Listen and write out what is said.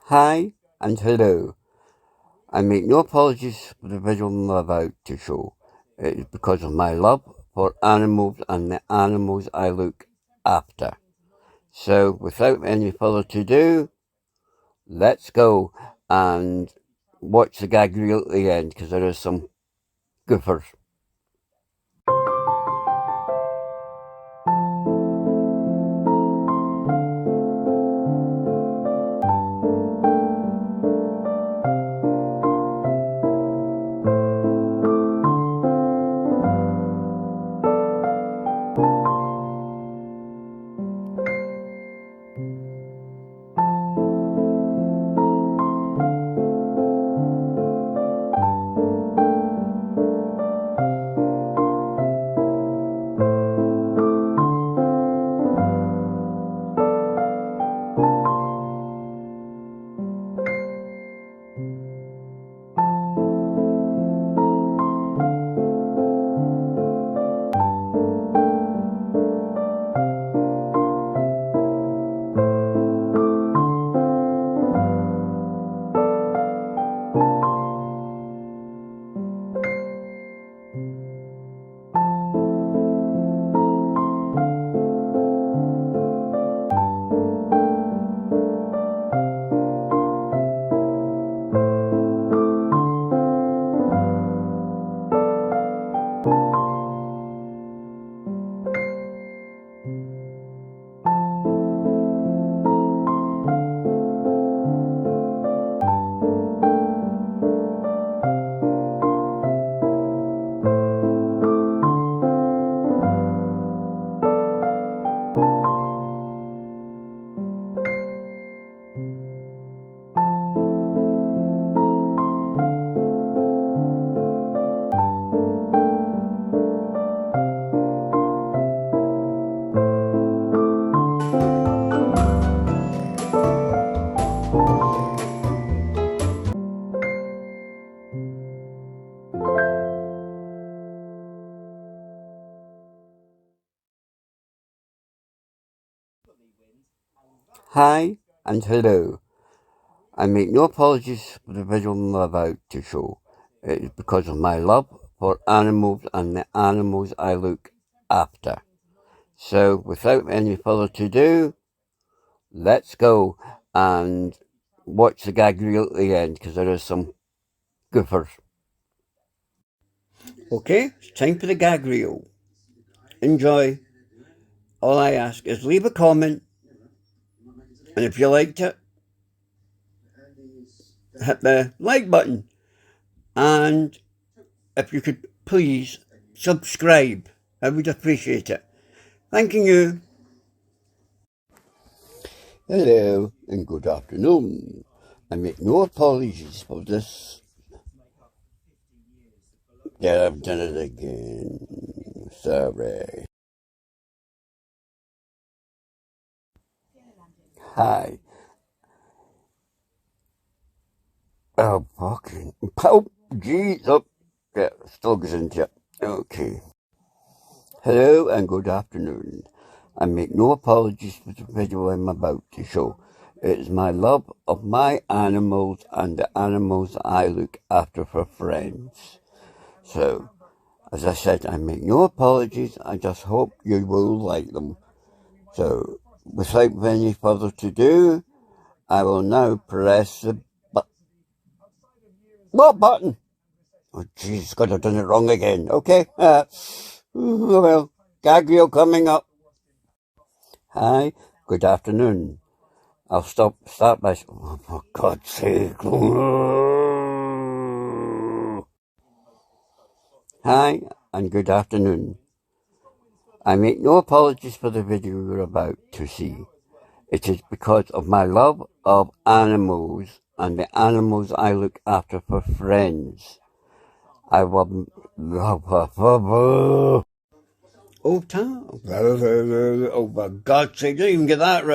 Hi and hello. I make no apologies for the visual I'm about to show. It is because of my love for animals and the animals I look after. So, without any further ado, let's go and watch the gag reel at the end because there is some goofers. Hi and hello. I make no apologies for the visual I'm about to show. It is because of my love for animals and the animals I look after. So, without any further ado, let's go and watch the gag reel at the end because there is some goofers. Okay, it's time for the gag reel. Enjoy. All I ask is leave a comment, and if you liked it, hit the like button. And if you could please subscribe, I would appreciate it. Thanking you. Hello and good afternoon. I make no apologies for this. Yeah, I've done it again. Sorry. Hi. Oh, fucking. Oh, jeez. Oh, yeah, still goes into it. Okay. Hello and good afternoon. I make no apologies for the video I'm about to show. It is my love of my animals and the animals I look after for friends. So, as I said, I make no apologies. I just hope you will like them. So, without any further to do, I will now press the button. What button? Oh, jeez, God, I've done it wrong again. Okay. Oh, well, gag reel coming up. Hi, good afternoon. I'll start by, oh, for God's sake. Hi, and good afternoon. I make no apologies for the video you're about to see. It is because of my love of animals and the animals I look after for friends. I will love. Oh, Tom. Oh, for God's sake, don't even get that right.